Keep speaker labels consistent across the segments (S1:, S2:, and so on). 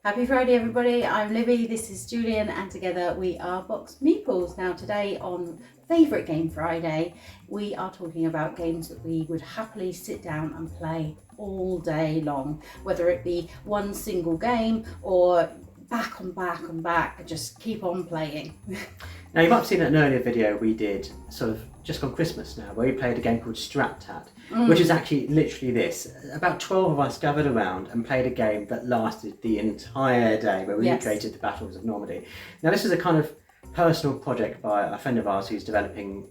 S1: Happy Friday everybody, I'm Libby, this is Julian, and together we are BoxedMeeples. Now today on Favourite Game Friday, we are talking about games that we would happily sit down and play all day long, whether it be one single game or back and back and back and just keep on playing.
S2: Now you might have seen an earlier video we did sort of just on Christmas now, where we played a game called Stratact, which is actually literally this. About 12 of us gathered around and played a game that lasted the entire day, where we recreated the battles of Normandy. Now this is a kind of personal project by a friend of ours who's developing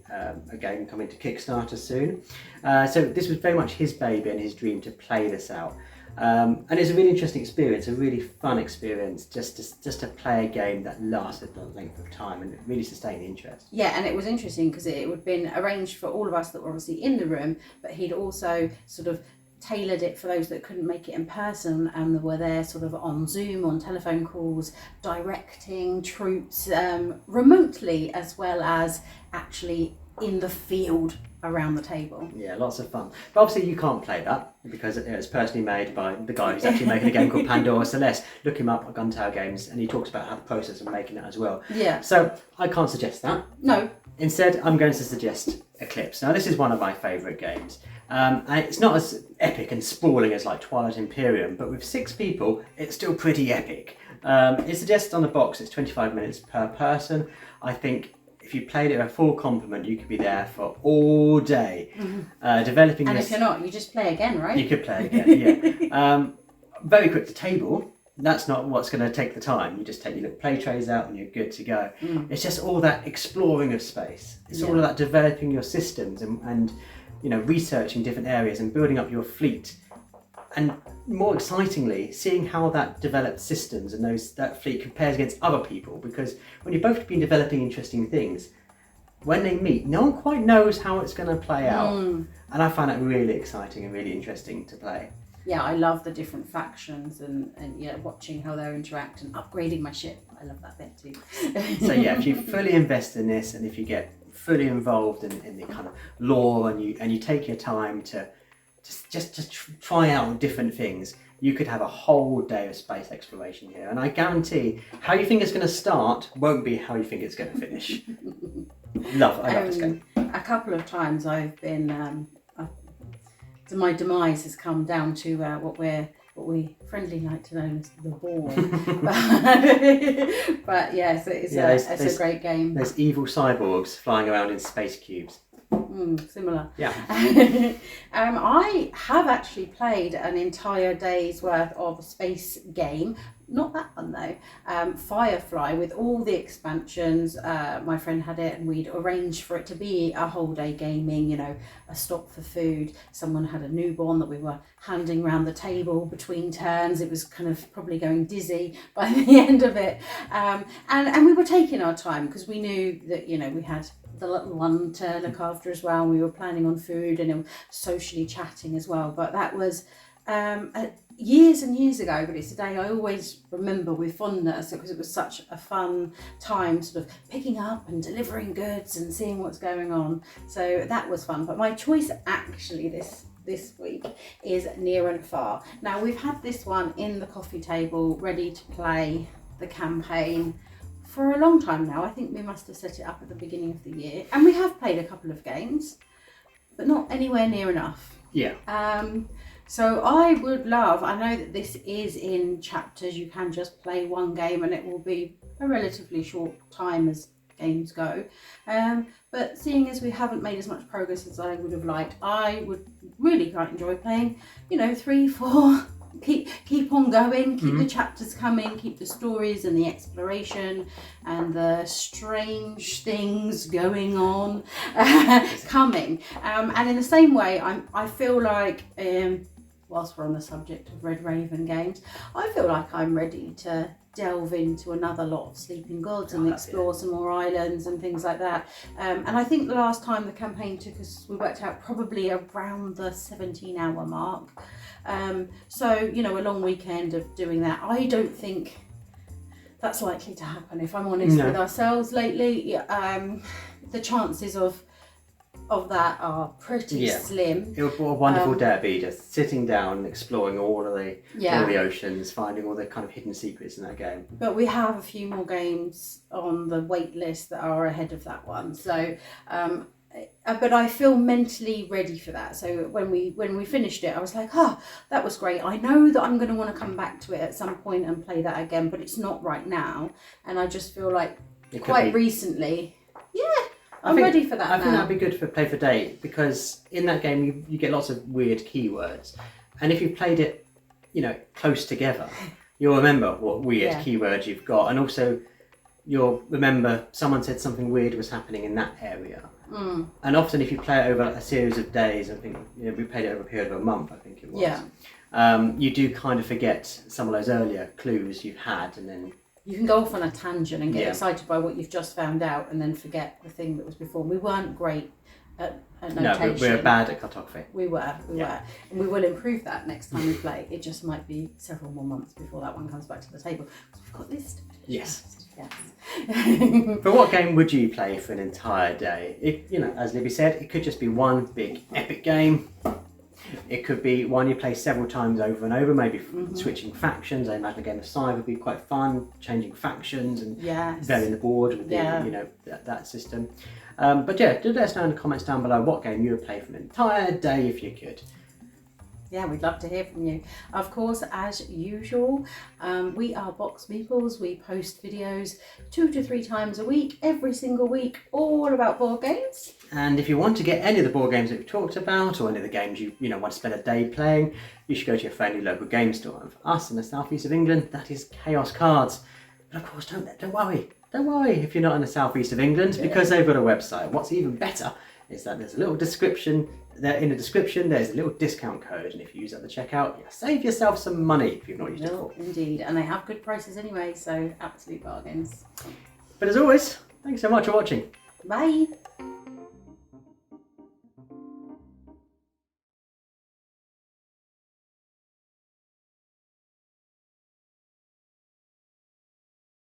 S2: a game coming to Kickstarter soon. So this was very much his baby and his dream to play this out. And it's a really interesting experience, a really fun experience, just to play a game that lasted the length of time and really sustained interest.
S1: Yeah, and it was interesting because it would have been arranged for all of us that were obviously in the room, but he'd also sort of tailored it for those that couldn't make it in person and were there sort of on Zoom, on telephone calls, directing troops remotely, as well as actually in the field around the table.
S2: Yeah, lots of fun. But obviously you can't play that because it was personally made by the guy who's actually making a game called Pandora Celeste. Look him up at Gun Tower Games and he talks about how the process of making it as well.
S1: Yeah.
S2: So I can't suggest that.
S1: No.
S2: Instead, I'm going to suggest Eclipse. Now this is one of my favourite games. And it's not as epic and sprawling as like Twilight Imperium, but with 6 people, it's still pretty epic. It suggests on the box it's 25 minutes per person. I think if you played it a full complement, you could be there for all day, developing.
S1: And if you're not, you just play again, right?
S2: You could play it again, yeah. Very quick to table. That's not what's going to take the time. You just take your little play trays out and you're good to go. It's just all that exploring of space. It's all of that developing your systems and you know, researching different areas and building up your fleet. And more excitingly, seeing how that developed systems and that fleet compares against other people, because when you've both been developing interesting things, when they meet, no one quite knows how it's going to play out. And I find that really exciting and really interesting to play.
S1: Yeah, I love the different factions and yeah, watching how they interact and upgrading my ship. I love that bit too.
S2: So yeah, if you fully invest in this and if you get fully involved in the kind of lore and you take your time to just try out different things, you could have a whole day of space exploration here. And I guarantee how you think it's going to start won't be how you think it's going to finish. I love this game.
S1: A couple of times I've been, my demise has come down to what we friendly like to know as the ball. But yes, it's a great game.
S2: There's evil cyborgs flying around in space cubes.
S1: Similar.
S2: Yeah.
S1: I have actually played an entire day's worth of a space game. Not that one though. Firefly with all the expansions. My friend had it and we'd arranged for it to be a whole day gaming, you know, a stop for food. Someone had a newborn that we were handing around the table between turns. It was kind of probably going dizzy by the end of it. And we were taking our time because we knew that, you know, we had the little one to look after as well. And we were planning on food and socially chatting as well. But that was years and years ago, but it's a day I always remember with fondness because it was such a fun time, sort of picking up and delivering goods and seeing what's going on. So that was fun. But my choice actually this week is Near and Far. Now we've had this one in the coffee table ready to play the campaign for a long time now. I think we must have set it up at the beginning of the year, and we have played a couple of games, but not anywhere near enough.
S2: Yeah.
S1: So I would love, I know that this is in chapters, you can just play one game and it will be a relatively short time as games go. But seeing as we haven't made as much progress as I would have liked, I would really quite enjoy playing, you know, 3, 4, keep on going, keep the chapters coming, keep the stories and the exploration and the strange things going on coming. And in the same way, I feel like, whilst we're on the subject of Red Raven games, I feel like I'm ready to delve into another lot of Sleeping Gods and explore some more islands and things like that. And I think the last time the campaign took us, we worked out probably around the 17-hour mark. So, you know, a long weekend of doing that, I don't think that's likely to happen, if I'm honest with ourselves lately. The chances of of that are pretty slim.
S2: It was a wonderful day at be just sitting down and exploring all the oceans, finding all the kind of hidden secrets in that game.
S1: But we have a few more games on the wait list that are ahead of that one. So, but I feel mentally ready for that. So when we finished it, I was like, that was great. I know that I'm going to want to come back to it at some point and play that again, but it's not right now. And I just feel like quite recently, I'm ready for that now.
S2: I think that'd be good for Play for Day, because in that game you get lots of weird keywords, and if you played it, close together, you'll remember what weird keywords you've got, and also you'll remember someone said something weird was happening in that area. And often if you play it over a series of days, I think we played it over a period of a month, I think it was. You do kind of forget some of those earlier clues you've had, and then
S1: you can go off on a tangent and get excited by what you've just found out and then forget the thing that was before. We weren't great at notation.
S2: No, we're bad at cartography.
S1: We were. And we will improve that next time we play. It just might be several more months before that one comes back to the table. Because we've got this to finish.
S2: Yes.
S1: Yes.
S2: But what game would you play for an entire day? As Libby said, it could just be one big epic game. It could be one you play several times over and over, maybe switching factions. I imagine a game of Scythe would be quite fun, changing factions and varying the board with that system. But do let us know in the comments down below what game you would play for an entire day if you could.
S1: Yeah, we'd love to hear from you. Of course, as usual, we are BoxedMeeples. We post videos 2 to 3 times a week, every single week, all about board games.
S2: And if you want to get any of the board games that we've talked about, or any of the games you want to spend a day playing, you should go to your friendly local game store. And for us in the southeast of England, that is Chaos Cards. But of course, don't worry if you're not in the southeast of England, because they've got a website. What's even better is that there's a little description. In the description, there's a little discount code, and if you use that at the checkout, you'll save yourself some money if you've not used it before.
S1: Indeed, and they have good prices anyway, so absolute bargains.
S2: But as always, thanks so much for watching.
S1: Bye.